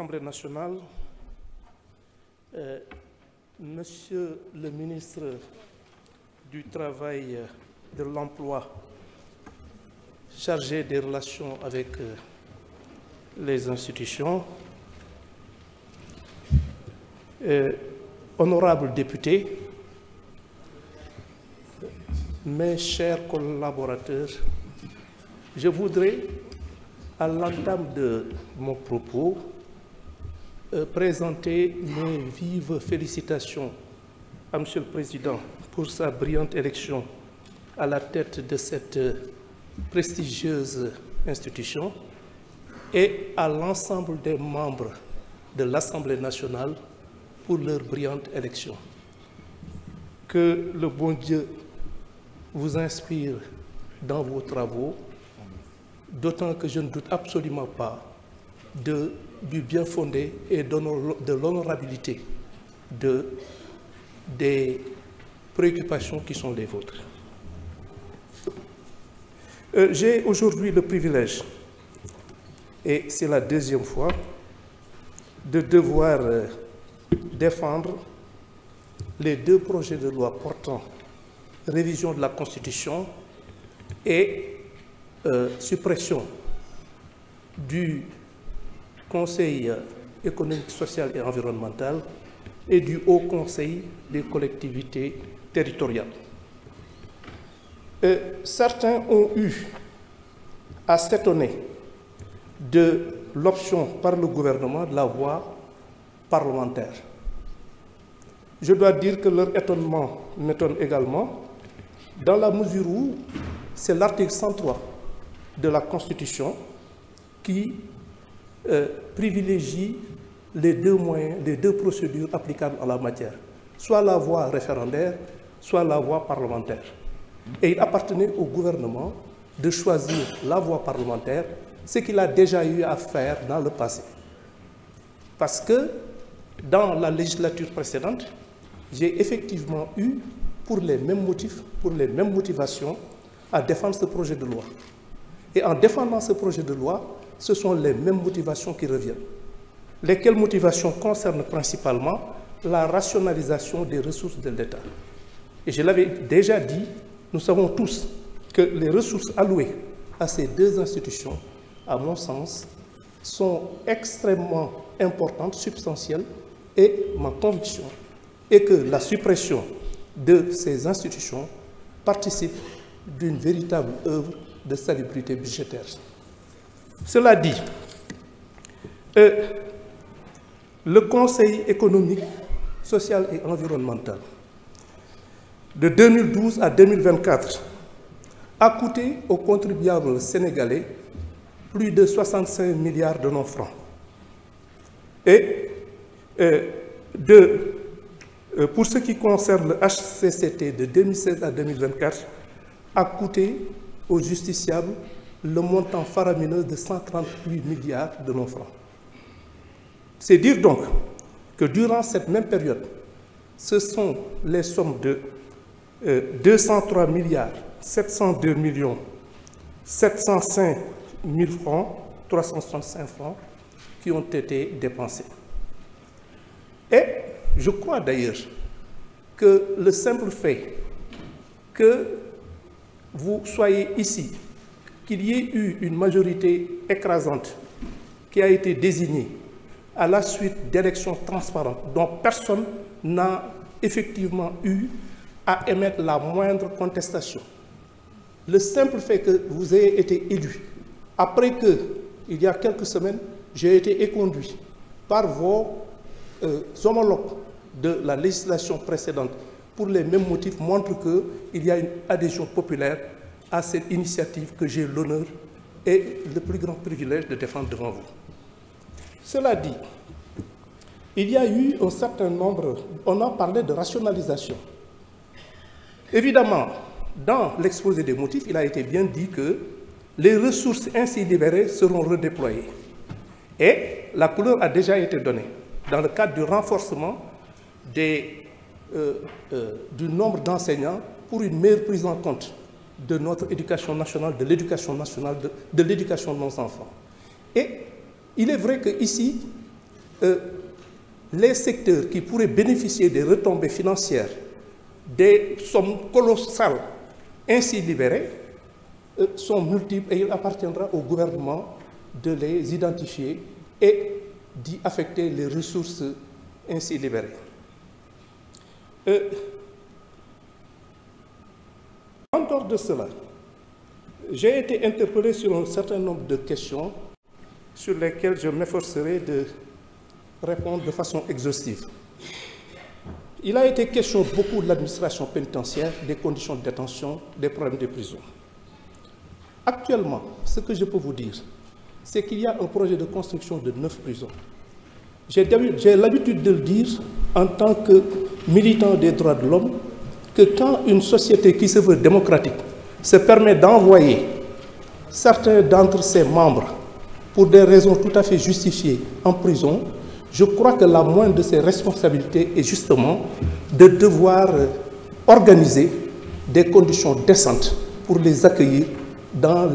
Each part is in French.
l'Assemblée nationale, Monsieur le ministre du Travail, de l'Emploi, chargé des relations avec les institutions, honorables députés, mes chers collaborateurs, je voudrais, à l'entame de mon propos, présenter mes vives félicitations à Monsieur le Président pour sa brillante élection à la tête de cette prestigieuse institution et à l'ensemble des membres de l'Assemblée nationale pour leur brillante élection. Que le bon Dieu vous inspire dans vos travaux, d'autant que je ne doute absolument pas du bien fondé et de l'honorabilité des préoccupations qui sont les vôtres. J'ai aujourd'hui le privilège, et c'est la deuxième fois, de devoir défendre les deux projets de loi portant révision de la Constitution et suppression du Conseil économique, social et environnemental et du Haut Conseil des collectivités territoriales. Certains ont eu à s'étonner de l'option par le gouvernement de la voie parlementaire. Je dois dire que leur étonnement m'étonne également, dans la mesure où c'est l'article 103 de la Constitution qui privilégie les deux moyens, les deux procédures applicables en la matière, soit la voie référendaire, soit la voie parlementaire. Et il appartenait au gouvernement de choisir la voie parlementaire, ce qu'il a déjà eu à faire dans le passé. Parce que dans la législature précédente, j'ai effectivement eu, pour les mêmes motifs, pour les mêmes motivations, à défendre ce projet de loi. Et en défendant ce projet de loi, ce sont les mêmes motivations qui reviennent. Lesquelles motivations concernent principalement la rationalisation des ressources de l'État. Et je l'avais déjà dit, nous savons tous que les ressources allouées à ces deux institutions, à mon sens, sont extrêmement importantes, substantielles, et ma conviction est que la suppression de ces institutions participe d'une véritable œuvre de salubrité budgétaire. Cela dit, le Conseil économique, social et environnemental, de 2012 à 2024, a coûté aux contribuables sénégalais plus de 65 milliards de nos francs. Et pour ce qui concerne le HCCT de 2016 à 2024, a coûté aux justiciables le montant faramineux de 138 milliards de nos francs. C'est dire donc que durant cette même période, ce sont les sommes de 203 milliards 702 millions 705 000 francs, 365 francs, qui ont été dépensés. Et je crois d'ailleurs que le simple fait que vous soyez ici, qu'il y ait eu une majorité écrasante qui a été désignée à la suite d'élections transparentes dont personne n'a effectivement eu à émettre la moindre contestation. Le simple fait que vous ayez été élu, après que, il y a quelques semaines, j'ai été éconduit par vos homologues de la législation précédente pour les mêmes motifs, montre qu'il y a une adhésion populaire à cette initiative que j'ai l'honneur et le plus grand privilège de défendre devant vous. Cela dit, il y a eu un certain nombre, on a parlé de rationalisation. Évidemment, dans l'exposé des motifs, il a été bien dit que les ressources ainsi libérées seront redéployées. Et la couleur a déjà été donnée dans le cadre du renforcement du nombre d'enseignants pour une meilleure prise en compte de notre éducation nationale, de l'éducation nationale, de l'éducation de nos enfants. Et il est vrai qu'ici, les secteurs qui pourraient bénéficier des retombées financières des sommes colossales ainsi libérées sont multiples et il appartiendra au gouvernement de les identifier et d'y affecter les ressources ainsi libérées. En dehors de cela, j'ai été interpellé sur un certain nombre de questions sur lesquelles je m'efforcerai de répondre de façon exhaustive. Il a été question beaucoup de l'administration pénitentiaire, des conditions de détention, des problèmes de prison. Actuellement, ce que je peux vous dire, c'est qu'il y a un projet de construction de 9 prisons. J'ai l'habitude de le dire en tant que militant des droits de l'homme, que quand une société qui se veut démocratique se permet d'envoyer certains d'entre ses membres pour des raisons tout à fait justifiées en prison, je crois que la moindre de ses responsabilités est justement de devoir organiser des conditions décentes pour les accueillir dans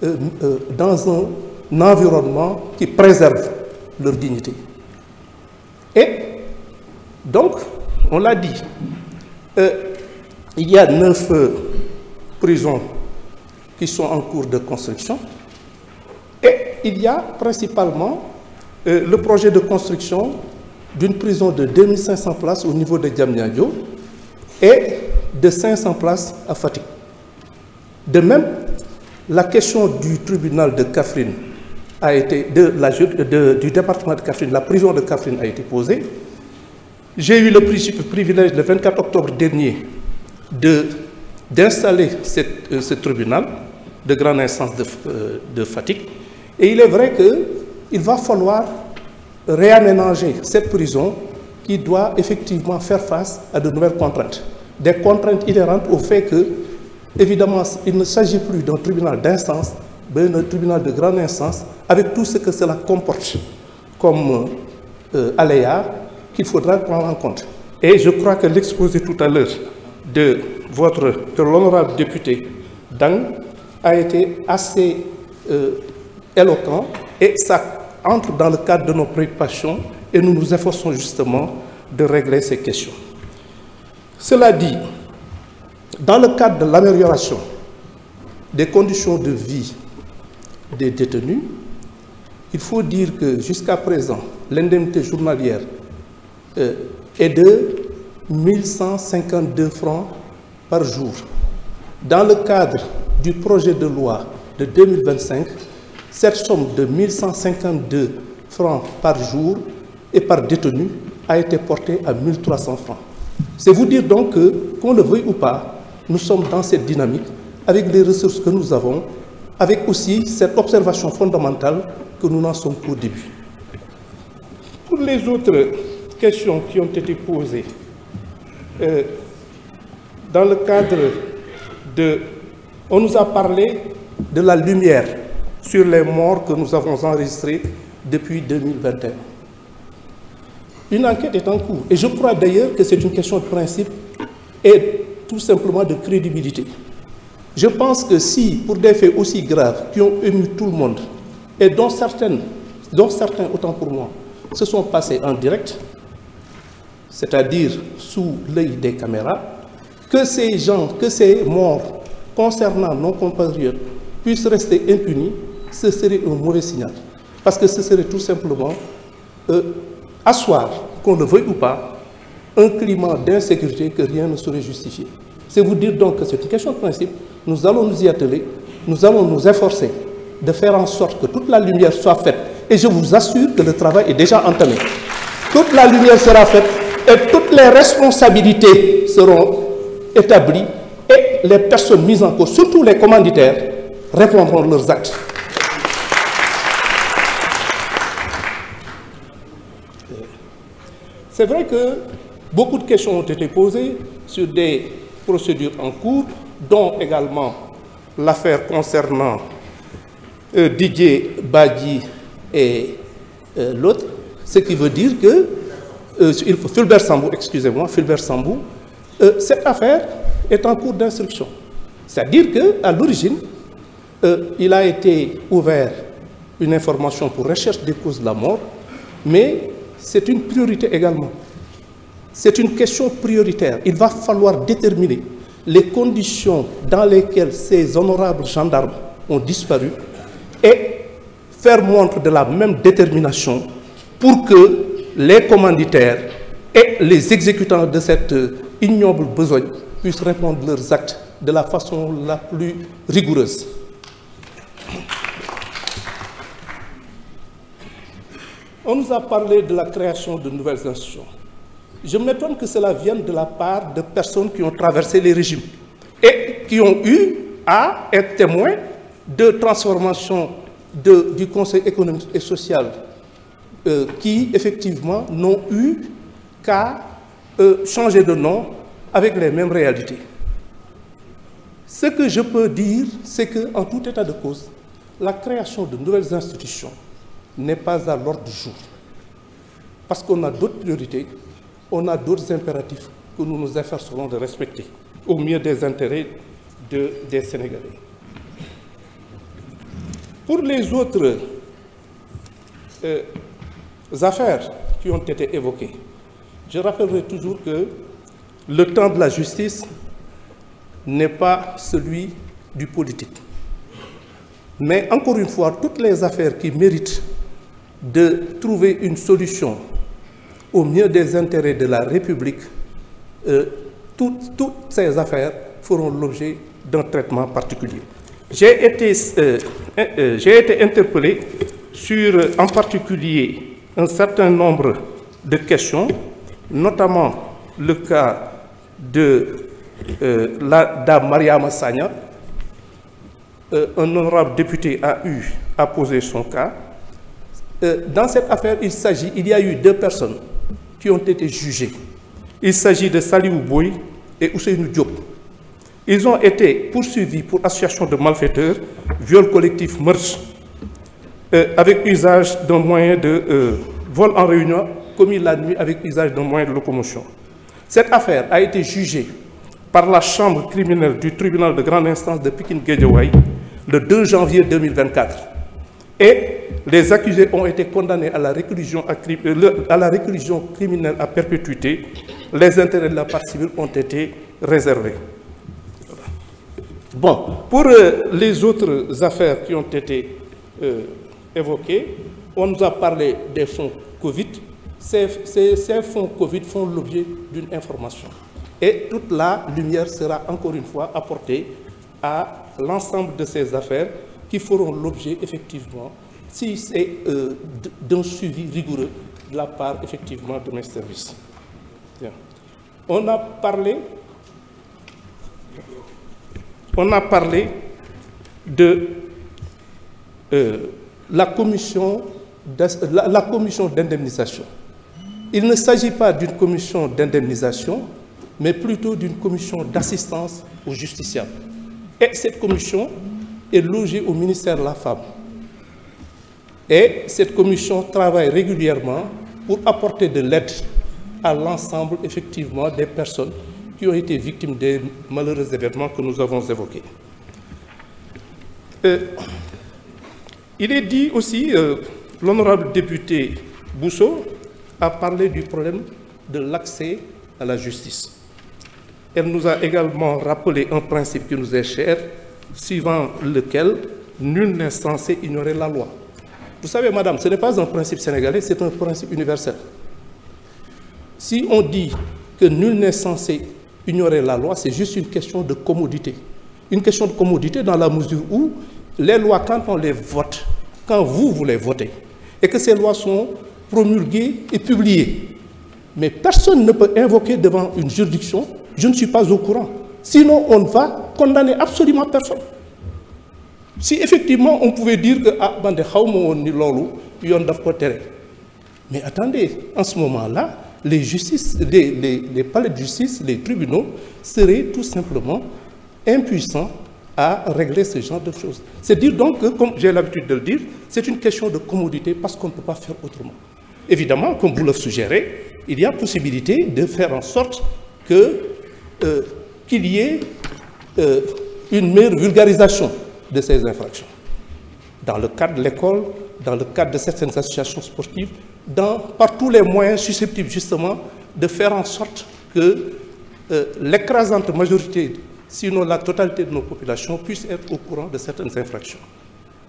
un environnement qui préserve leur dignité. Et donc, on l'a dit, il y a 9 prisons qui sont en cours de construction et il y a principalement le projet de construction d'une prison de 2500 places au niveau de Diamniadio et de 500 places à Fatick. De même, la question du tribunal de Kaffrine a été, du département de Kaffrine, la prison de Kaffrine a été posée. J'ai eu le privilège le 24 octobre dernier d'installer ce tribunal de grande instance de Fatick. Et il est vrai qu'il va falloir réaménager cette prison qui doit effectivement faire face à de nouvelles contraintes. Des contraintes inhérentes au fait que, évidemment, il ne s'agit plus d'un tribunal d'instance, mais d'un tribunal de grande instance, avec tout ce que cela comporte comme aléas qu'il faudra prendre en compte. Et je crois que l'exposé tout à l'heure de l'honorable député Dang a été assez éloquent et ça entre dans le cadre de nos préoccupations et nous nous efforçons justement de régler ces questions. Cela dit, dans le cadre de l'amélioration des conditions de vie des détenus, il faut dire que jusqu'à présent, l'indemnité journalière est de 1152 francs par jour. Dans le cadre du projet de loi de 2025, cette somme de 1152 francs par jour et par détenu a été portée à 1300 francs. C'est vous dire donc que, qu'on le veuille ou pas, nous sommes dans cette dynamique avec les ressources que nous avons, avec aussi cette observation fondamentale que nous n'en sommes qu'au début. Pour les autres questions qui ont été posées, dans le cadre de... On nous a parlé de la lumière sur les morts que nous avons enregistrés depuis 2021. Une enquête est en cours et je crois d'ailleurs que c'est une question de principe et tout simplement de crédibilité. Je pense que si, pour des faits aussi graves qui ont ému tout le monde et dont certains, autant pour moi, se sont passés en direct, c'est-à-dire sous l'œil des caméras, que ces gens, que ces morts concernant nos compatriotes puissent rester impunis, ce serait un mauvais signal. Parce que ce serait tout simplement asseoir, qu'on le veuille ou pas, un climat d'insécurité que rien ne saurait justifier. C'est vous dire donc que c'est une question de principe. Nous allons nous y atteler, nous allons nous efforcer de faire en sorte que toute la lumière soit faite. Et je vous assure que le travail est déjà entamé. Toute la lumière sera faite et toutes les responsabilités seront établies et les personnes mises en cause, surtout les commanditaires, répondront de leurs actes. C'est vrai que beaucoup de questions ont été posées sur des procédures en cours, dont également l'affaire concernant Didier Badji et l'autre, ce qui veut dire que Fulbert Sambou, excusez-moi, Fulbert Sambou, cette affaire est en cours d'instruction. C'est-à-dire qu'à l'origine, il a été ouvert une information pour recherche des causes de la mort Mais c'est une priorité également. C'est une question prioritaire. Il va falloir déterminer les conditions dans lesquelles ces honorables gendarmes ont disparu et faire montre de la même détermination pour que les commanditaires et les exécutants de cette ignoble besogne puissent répondre leurs actes de la façon la plus rigoureuse. On nous a parlé de la création de nouvelles institutions. Je m'étonne que cela vienne de la part de personnes qui ont traversé les régimes et qui ont eu à être témoins de transformation du Conseil économique et social qui, effectivement, n'ont eu qu'à changer de nom avec les mêmes réalités. Ce que je peux dire, c'est qu'en tout état de cause, la création de nouvelles institutions n'est pas à l'ordre du jour. Parce qu'on a d'autres priorités, on a d'autres impératifs que nous nous efforcerons de respecter au mieux des intérêts des Sénégalais. Pour les autres affaires qui ont été évoquées, je rappellerai toujours que le temps de la justice n'est pas celui du politique. Mais encore une fois, toutes les affaires qui méritent de trouver une solution au mieux des intérêts de la République, toutes ces affaires feront l'objet d'un traitement particulier. J'ai été interpellé sur, en particulier, un certain nombre de questions, notamment le cas de la dame Mariama Sagna. Un honorable député a eu à poser son cas. Dans cette affaire, il y a eu 2 personnes qui ont été jugées. Il s'agit de Salihou Boy et Ousseynou Diop. Ils ont été poursuivis pour association de malfaiteurs, viol collectif, meurtre, avec usage d'un moyen de vol en réunion commis la nuit avec usage d'un moyen de locomotion. Cette affaire a été jugée par la chambre criminelle du tribunal de grande instance de Pikine-Guédiawaye le 2 janvier 2024. Et les accusés ont été condamnés à la réclusion criminelle à perpétuité. Les intérêts de la partie civile ont été réservés. Bon, pour les autres affaires qui ont été évoquées, on nous a parlé des fonds Covid. Ces fonds Covid font l'objet d'une information. Et toute la lumière sera encore une fois apportée à l'ensemble de ces affaires qui feront l'objet, effectivement, si c'est d'un suivi rigoureux de la part, effectivement, de mes services. Bien. On a parlé de la commission d'indemnisation. Il ne s'agit pas d'une commission d'indemnisation, mais plutôt d'une commission d'assistance aux justiciables. Et cette commission est logée au ministère de la Femme. Et cette commission travaille régulièrement pour apporter de l'aide à l'ensemble, effectivement, des personnes qui ont été victimes des malheureux événements que nous avons évoqués. Il est dit aussi, l'honorable député Bousso a parlé du problème de l'accès à la justice. Elle nous a également rappelé un principe qui nous est cher, suivant lequel nul n'est censé ignorer la loi. Vous savez, madame, ce n'est pas un principe sénégalais, c'est un principe universel. Si on dit que nul n'est censé ignorer la loi, c'est juste une question de commodité. Une question de commodité dans la mesure où les lois, quand on les vote, quand vous les votez, et que ces lois sont promulguées et publiées, mais personne ne peut invoquer devant une juridiction, je ne suis pas au courant. Sinon, on va condamner absolument personne. Si effectivement on pouvait dire que ah bande xawma won ni lolu yon daf ko téré. Mais attendez, en ce moment-là, les palais de justice, les tribunaux seraient tout simplement impuissants à régler ce genre de choses. C'est dire donc que, comme j'ai l'habitude de le dire, c'est une question de commodité parce qu'on ne peut pas faire autrement. Évidemment, comme vous le suggérez, il y a possibilité de faire en sorte qu'il y ait une meilleure vulgarisation de ces infractions. Dans le cadre de l'école, dans le cadre de certaines associations sportives, par tous les moyens susceptibles justement de faire en sorte que l'écrasante majorité, sinon la totalité de nos populations, puisse être au courant de certaines infractions.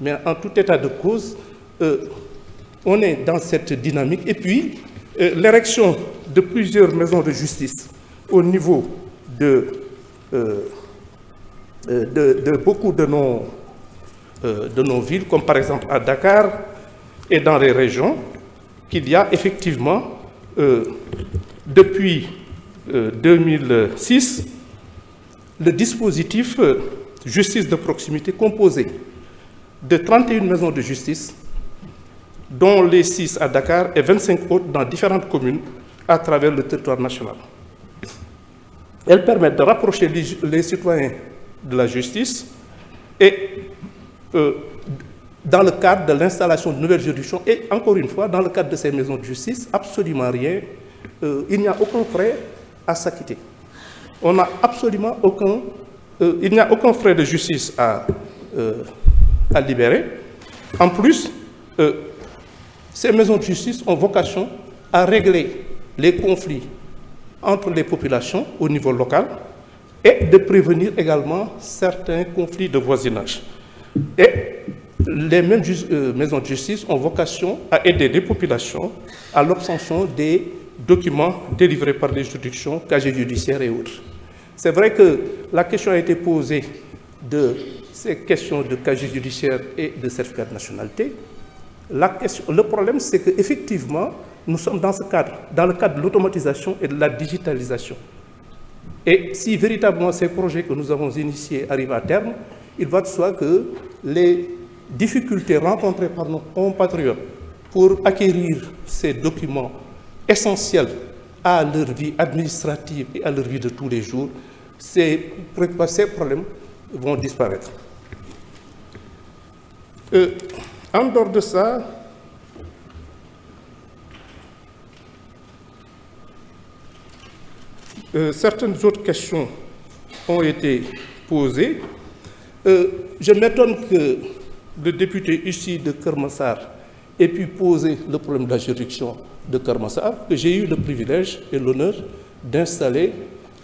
Mais en tout état de cause, on est dans cette dynamique. Et puis, l'érection de plusieurs maisons de justice au niveau de beaucoup de nos villes, comme par exemple à Dakar et dans les régions, qu'il y a effectivement, depuis 2006, le dispositif justice de proximité composé de 31 maisons de justice, dont les 6 à Dakar et 25 autres dans différentes communes à travers le territoire national. Elles permettent de rapprocher les citoyens de la justice et dans le cadre de l'installation de nouvelles juridictions et encore une fois, dans le cadre de ces maisons de justice, absolument rien, il n'y a aucun frais à s'acquitter. On n'a absolument aucun, il n'y a aucun frais de justice à libérer. En plus, ces maisons de justice ont vocation à régler les conflits entre les populations au niveau local et de prévenir également certains conflits de voisinage. Et les mêmes maisons de justice ont vocation à aider les populations à l'obtention des documents délivrés par les juridictions, casiers judiciaires et autres. C'est vrai que la question a été posée de ces questions de casier judiciaire et de certificat de nationalité. Le problème, c'est qu'effectivement, nous sommes dans ce cadre, dans le cadre de l'automatisation et de la digitalisation. Et si véritablement ces projets que nous avons initiés arrivent à terme, il va de soi que les difficultés rencontrées par nos compatriotes pour acquérir ces documents essentiels à leur vie administrative et à leur vie de tous les jours, ces problèmes vont disparaître. En dehors de ça, certaines autres questions ont été posées. Je m'étonne que le député ici de Keur Massar ait pu poser le problème de la juridiction de Keur Massar, que j'ai eu le privilège et l'honneur d'installer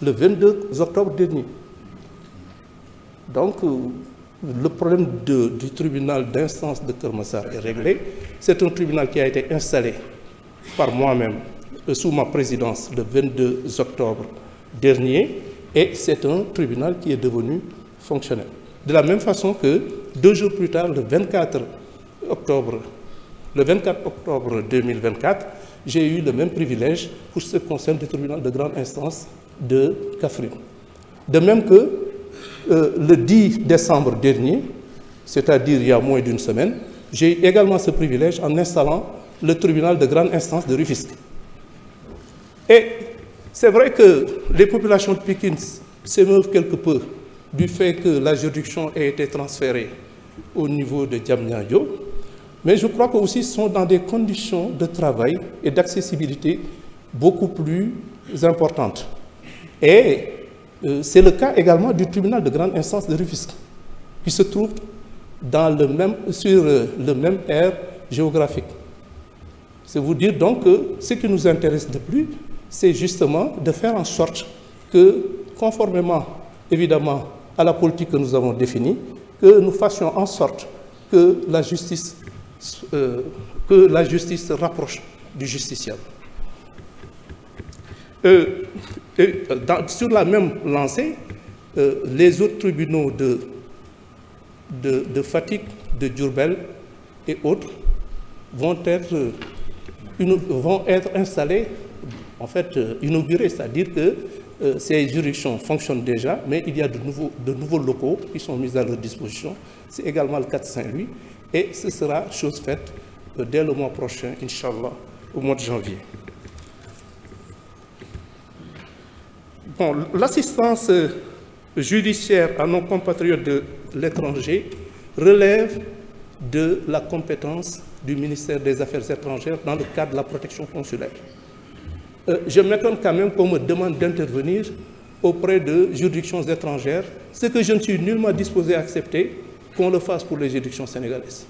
le 22 octobre dernier. Donc, le problème du tribunal d'instance de Keur Massar est réglé. C'est un tribunal qui a été installé par moi-même sous ma présidence le 22 octobre dernier et c'est un tribunal qui est devenu fonctionnel. De la même façon que 2 jours plus tard, le 24 octobre 2024, j'ai eu le même privilège pour ce qui concerne le tribunal de grande instance de Kaffrine. De même que le 10 décembre dernier, c'est-à-dire il y a moins d'une semaine, j'ai eu également ce privilège en installant le tribunal de grande instance de Rufisque. Et c'est vrai que les populations de Pikine s'émeuvent quelque peu du fait que la juridiction ait été transférée au niveau de Diamniadio, mais je crois qu'aussi sont dans des conditions de travail et d'accessibilité beaucoup plus importantes. Et c'est le cas également du tribunal de grande instance de Rufisque, qui se trouve sur le même aire géographique. C'est vous dire donc que ce qui nous intéresse de plus, c'est justement de faire en sorte que, conformément évidemment à la politique que nous avons définie, que nous fassions en sorte que la justice se rapproche du justiciable. Sur la même lancée, les autres tribunaux de Fatick, de Diourbel et autres vont être installés, en fait inaugurés, c'est-à-dire que ces juridictions fonctionnent déjà, mais il y a de nouveaux locaux qui sont mis à leur disposition. C'est également le cas de Saint-Louis et ce sera chose faite dès le mois prochain, Inch'Allah, au mois de janvier. Bon, l'assistance judiciaire à nos compatriotes de l'étranger relève de la compétence du ministère des Affaires étrangères dans le cadre de la protection consulaire. Je m'étonne quand même qu'on me demande d'intervenir auprès de juridictions étrangères, ce que je ne suis nullement disposé à accepter qu'on le fasse pour les juridictions sénégalaises.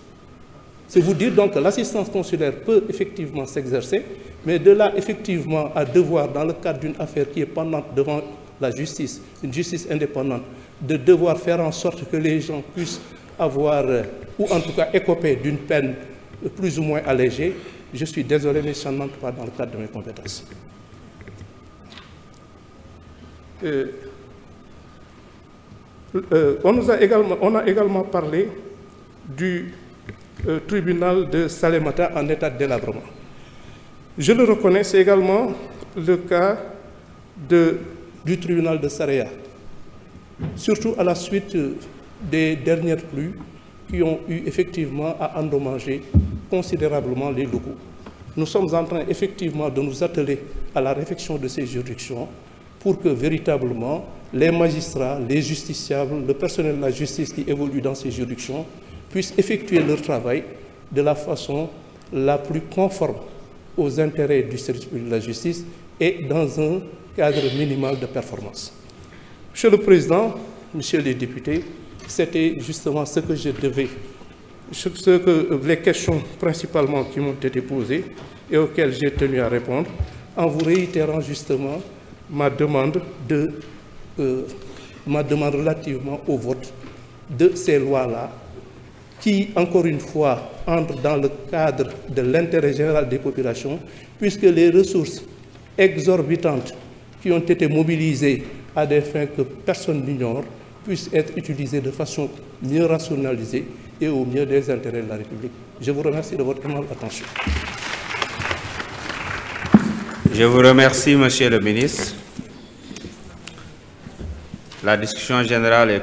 C'est vous dire donc que l'assistance consulaire peut effectivement s'exercer, mais de là effectivement à devoir, dans le cadre d'une affaire qui est pendante devant la justice, une justice indépendante, de devoir faire en sorte que les gens puissent avoir, ou en tout cas écoper d'une peine plus ou moins allégée, je suis désolé, mais ça n'entre pas dans le cadre de mes compétences. On a également parlé du tribunal de Salémata en état de délabrement. Je le reconnais, c'est également le cas du tribunal de Saraya, surtout à la suite des dernières pluies qui ont eu effectivement à endommager considérablement les locaux. Nous sommes en train effectivement de nous atteler à la réfection de ces juridictions pour que véritablement les magistrats, les justiciables, le personnel de la justice qui évolue dans ces juridictions puissent effectuer leur travail de la façon la plus conforme aux intérêts du service public de la justice et dans un cadre minimal de performance. Monsieur le Président, Messieurs les députés, c'était justement ce que je devais, les questions principalement qui m'ont été posées et auxquelles j'ai tenu à répondre, en vous réitérant justement ma demande relativement au vote de ces lois-là, qui, encore une fois, entrent dans le cadre de l'intérêt général des populations, puisque les ressources exorbitantes qui ont été mobilisées à des fins que personne n'ignore puissent être utilisées de façon mieux rationalisée et au mieux des intérêts de la République. Je vous remercie de votre aimable attention. Je vous remercie, Monsieur le ministre. La discussion générale est